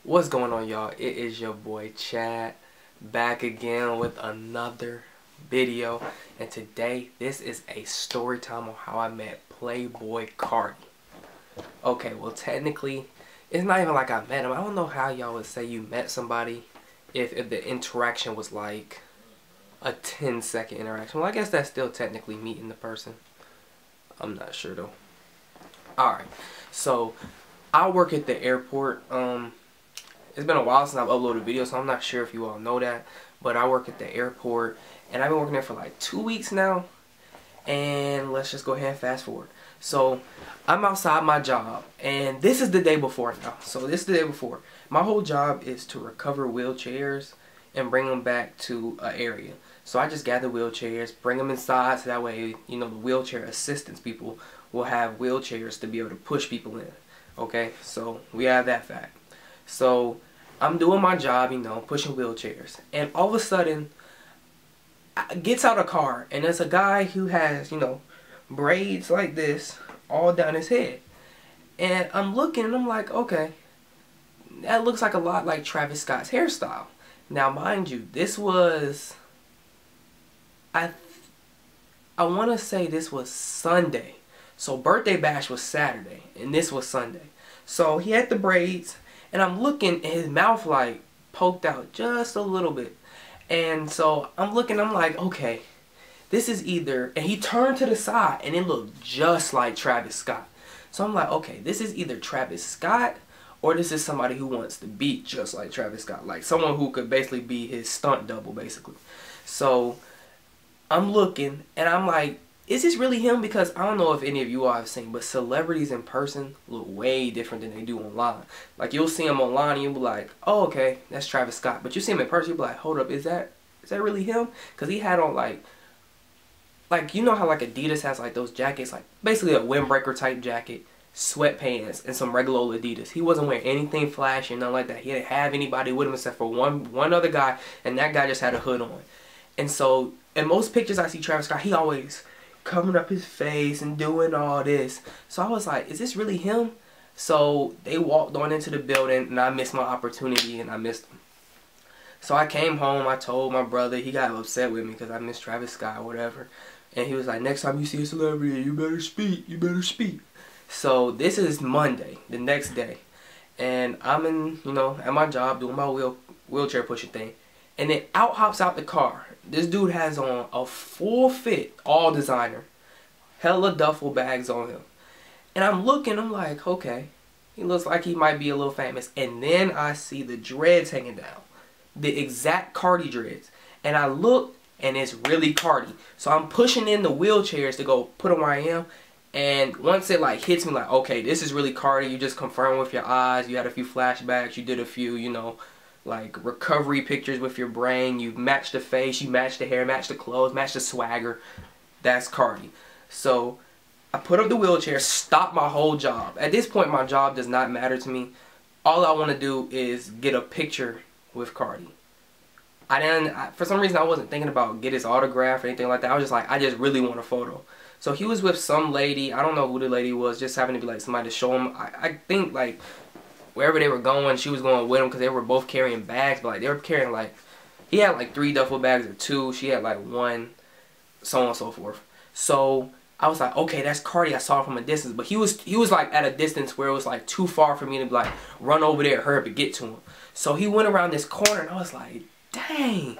What's going on, y'all? It is your boy Chad back again with another video, and today this is a story time on how I met Playboi Carti. Okay, well technically it's not even like I met him. I don't know how y'all would say you met somebody if the interaction was like a 10-second interaction. Well, I guess that's still technically meeting the person. I'm not sure though. Alright, so I work at the airport. It's been a while since I've uploaded videos, so I'm not sure if you all know that, but I work at the airport, and I've been working there for like 2 weeks now, and let's just go ahead and fast forward. So, I'm outside my job, and this is the day before now. So, this is the day before. My whole job is to recover wheelchairs and bring them back to an area. So, I just gather wheelchairs, bring them inside, so that way, you know, the wheelchair assistance people will have wheelchairs to be able to push people in. Okay, so we have that fact. So I'm doing my job, you know, pushing wheelchairs, and all of a sudden gets out of the car, and there's a guy who has, you know, braids like this all down his head. And I'm looking and I'm like, okay, that looks like a lot like Travis Scott's hairstyle. Now mind you, this was, I want to say this was Sunday. So birthday bash was Saturday and this was Sunday. So he had the braids, and I'm looking, and his mouth like poked out just a little bit. And so I'm looking, I'm like, okay, this is either, and he turned to the side and it looked just like Travis Scott. So I'm like, okay, this is either Travis Scott or this is somebody who wants to be just like Travis Scott. Like someone who could basically be his stunt double, basically. So I'm looking and I'm like, is this really him? Because I don't know if any of you all have seen, but celebrities in person look way different than they do online. Like you'll see him online and you'll be like, oh, okay, that's Travis Scott. But you see him in person, you'll be like, hold up, is that really him? Because he had on like you know how like Adidas has like those jackets, like basically a windbreaker type jacket, sweatpants, and some regular old Adidas. He wasn't wearing anything flashy, nothing like that. He didn't have anybody with him except for one other guy, and that guy just had a hood on. And so in most pictures I see Travis Scott, he always covering up his face and doing all this. So I was like, is this really him? So they walked on into the building, and I missed my opportunity, and I missed him. So I came home, I told my brother. He got upset with me because I missed Travis Scott or whatever. And he was like, next time you see a celebrity, you better speak, you better speak. So this is Monday, the next day. And I'm in, you know, at my job doing my wheelchair pushing thing. And then out hops out the car. This dude has on a full fit, all designer. Hella duffel bags on him. And I'm looking, I'm like, okay, he looks like he might be a little famous. And then I see the dreads hanging down. The exact Carti dreads. And I look, and it's really Carti. So I'm pushing in the wheelchairs to go put them where I am. And once it like hits me like, okay, this is really Carti. You just confirm with your eyes. You had a few flashbacks. You did a few, you know, like recovery pictures with your brain. You matched the face, you matched the hair, matched the clothes, matched the swagger. That's Carti. So I put up the wheelchair, stopped my whole job. At this point my job does not matter to me. All I want to do is get a picture with Carti. For some reason I wasn't thinking about get his autograph or anything like that. I was just like, I just really want a photo. So he was with some lady, I don't know who the lady was, just happened to be like somebody to show him. I think like wherever they were going, she was going with him because they were both carrying bags. But like they were carrying like, he had like 3 duffel bags or 2. She had like 1, so on and so forth. So I was like, okay, that's Carti. I saw him from a distance, but he was like at a distance where it was like too far for me to like run over there, hurry up and get to him. So he went around this corner, and I was like, dang,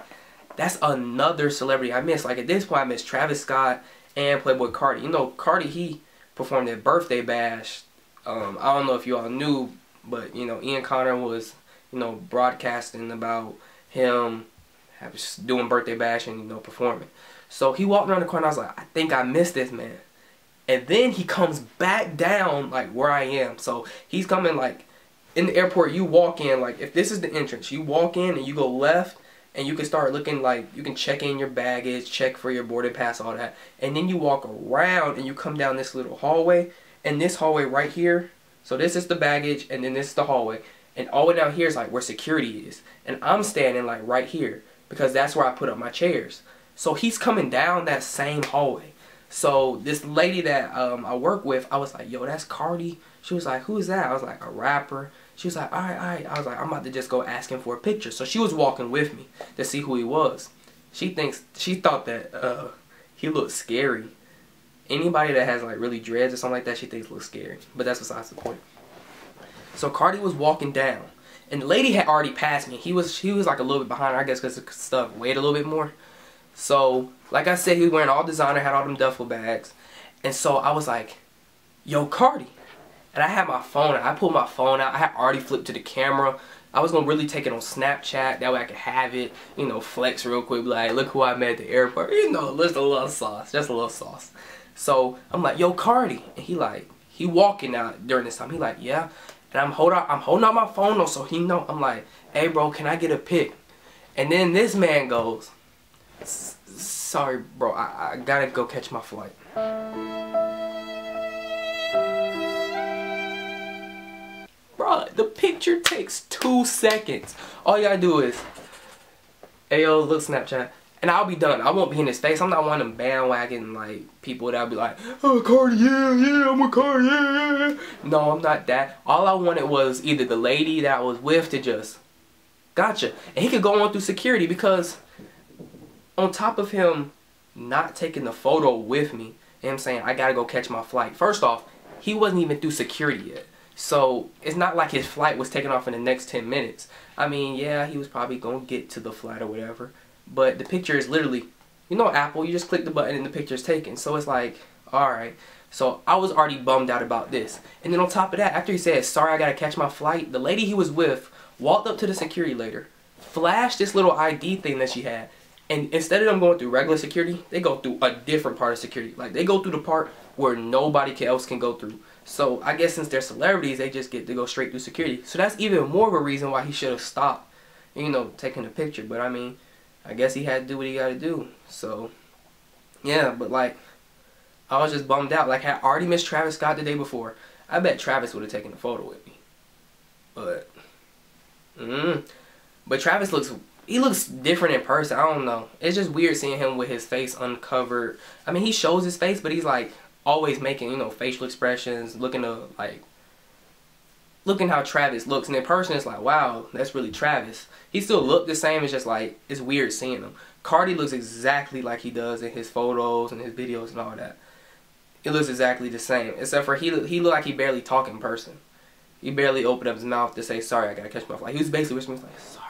that's another celebrity I missed. Like at this point, I missed Travis Scott and Playboi Carti. You know, Carti, he performed at Birthday Bash. I don't know if you all knew, but, you know, Ian Connor was, you know, broadcasting about him doing Birthday Bash and, you know, performing. So he walked around the corner, and I was like, I think I missed this man. And then he comes back down, like, where I am. So he's coming, like, in the airport, you walk in, like, if this is the entrance, you walk in and you go left, and you can start looking, like, you can check in your baggage, check for your boarding pass, all that. And then you walk around and you come down this little hallway. And this hallway right here, so this is the baggage, and then this is the hallway. And all the way down here is like where security is. And I'm standing like right here because that's where I put up my chairs. So he's coming down that same hallway. So this lady that I work with, I was like, yo, that's Carti. She was like, who's that? I was like, a rapper. She was like, all right, all right. I was like, I'm about to just go ask him for a picture. So she was walking with me to see who he was. She thought that he looked scary. Anybody that has like really dreads or something like that, she thinks looks scary. But that's besides the point. So Carti was walking down, and the lady had already passed me. He was like a little bit behind her, I guess, because the stuff weighed a little bit more. So like I said, he was wearing all designer, had all them duffel bags, and so I was like, yo, Carti. And I had my phone out. I pulled my phone out. I had already flipped to the camera. I was going to really take it on Snapchat. That way I could have it, you know, flex real quick. Like, look who I met at the airport. You know, just a little sauce. Just a little sauce. So, I'm like, yo, Carti. And he walking out during this time. He like, yeah. And I'm holding out my phone though, so he know. I'm like, hey, bro, can I get a pic? And then this man goes, sorry, bro. I got to go catch my flight. Bruh, the picture takes 2 seconds. All you gotta do is, hey yo, look Snapchat, and I'll be done. I won't be in his face. I'm not one of them bandwagon like people that'll be like, oh Carti, yeah, I'm a Carti, yeah. No, I'm not that. All I wanted was either the lady that I was with to just, gotcha, and he could go on through security, because on top of him not taking the photo with me, you know what I'm saying, I gotta go catch my flight. First off, he wasn't even through security yet. So, it's not like his flight was taking off in the next 10 minutes. I mean, yeah, he was probably going to get to the flight or whatever. But the picture is literally, you know Apple, you just click the button and the picture is taken. So, it's like, alright. So, I was already bummed out about this. And then on top of that, after he said, sorry, I got to catch my flight, the lady he was with walked up to the security later, flashed this little ID thing that she had. And instead of them going through regular security, they go through a different part of security. Like, they go through the part where nobody else can go through. So, I guess since they're celebrities, they just get to go straight through security. So, that's even more of a reason why he should have stopped, you know, taking a picture. But, I mean, I guess he had to do what he got to do. So, yeah, but, like, I was just bummed out. Like, I had already missed Travis Scott the day before. I bet Travis would have taken a photo with me. But Travis looks different in person. I don't know. It's just weird seeing him with his face uncovered. I mean, he shows his face, but he's like always making, you know, facial expressions, looking how Travis looks. And in person, it's like, wow, that's really Travis. He still look the same. It's just like, it's weird seeing him. Carti looks exactly like he does in his photos and his videos and all that. It looks exactly the same, except for he looked like he barely talk in person. He barely opened up his mouth to say, sorry, I gotta catch my flight. He was basically whispering, like, sorry,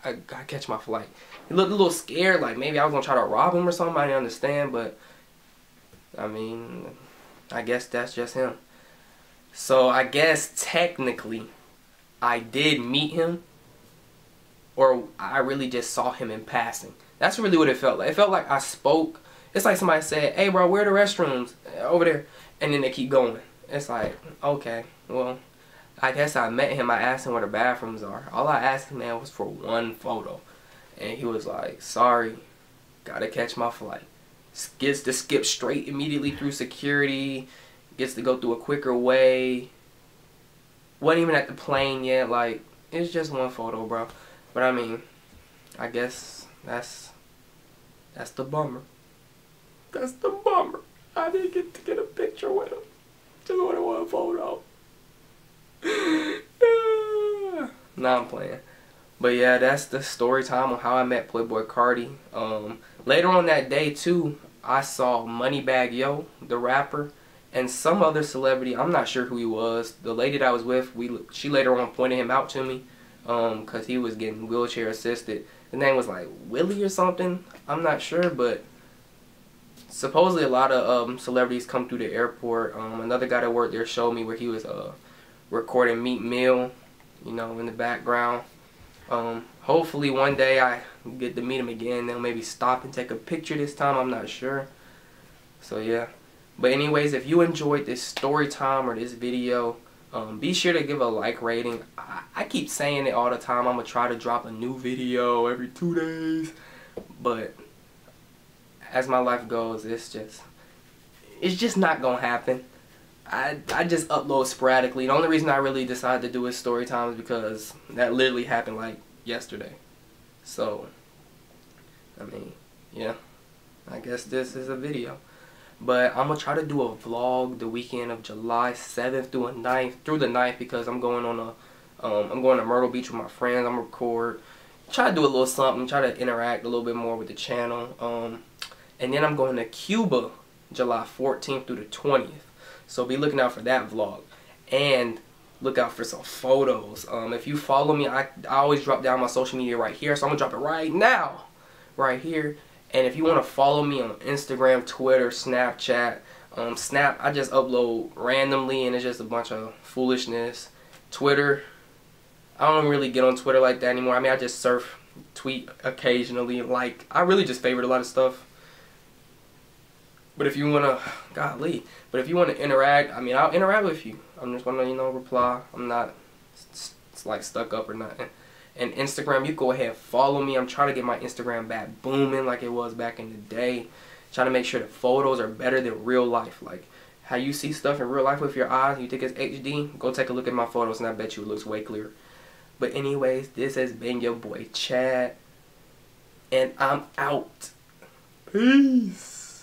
I gotta catch my flight. He looked a little scared, like maybe I was gonna try to rob him or something. I didn't understand, but I mean, I guess that's just him. So I guess technically I did meet him, or I really just saw him in passing. That's really what it felt like. It felt like I spoke. It's like somebody said, hey bro, where are the restrooms? Over there. And then they keep going. It's like, okay, well, I guess I met him. I asked him where the bathrooms are. All I asked him, man, was for one photo. And he was like, sorry, gotta catch my flight. Gets to skip straight immediately through security. Gets to go through a quicker way. Wasn't even at the plane yet. Like, it's just one photo, bro. But I mean, I guess that's the bummer. That's the bummer. I didn't get to get a picture with him. Just wanted one photo. Nah, I'm playing. But yeah, that's the story time on how I met Playboi Carti. Later on that day too, I saw Moneybagg Yo, the rapper, and some other celebrity. I'm not sure who he was. The lady that I was with, she later on pointed him out to me, cause he was getting wheelchair assisted. His name was like Willie or something. I'm not sure, but supposedly a lot of celebrities come through the airport. Another guy that worked there showed me where he was recording Meat Mill, you know, in the background. Hopefully one day I get to meet him again. They'll maybe stop and take a picture this time. I'm not sure. So yeah. But anyways, if you enjoyed this story time or this video, be sure to give a like rating. I keep saying it all the time. I'm going to try to drop a new video every 2 days. But as my life goes, it's just not going to happen. I just upload sporadically. The only reason I really decided to do is story time is because that literally happened like yesterday. So, I mean, yeah, I guess this is a video. But I'm going to try to do a vlog the weekend of July 7th through the 9th because I'm going on I'm going to Myrtle Beach with my friends. I'm gonna record, try to do a little something, try to interact a little bit more with the channel. And then I'm going to Cuba July 14th through the 20th. So be looking out for that vlog. And look out for some photos. If you follow me, I always drop down my social media right here. So I'm going to drop it right now. Right here. And if you want to follow me on Instagram, Twitter, Snapchat. Snap, I just upload randomly and it's just a bunch of foolishness. Twitter, I don't really get on Twitter like that anymore. I mean, I just surf, tweet occasionally. Like, I really just favorite a lot of stuff. But if you want to, golly, but if you want to interact, I mean, I'll interact with you. I'm just going to, you know, reply. I'm not, it's like stuck up or nothing. And Instagram, you go ahead, follow me. I'm trying to get my Instagram back booming like it was back in the day. Trying to make sure the photos are better than real life. Like how you see stuff in real life with your eyes, you think it's HD, go take a look at my photos and I bet you it looks way clearer. But anyways, this has been your boy Chad. And I'm out. Peace.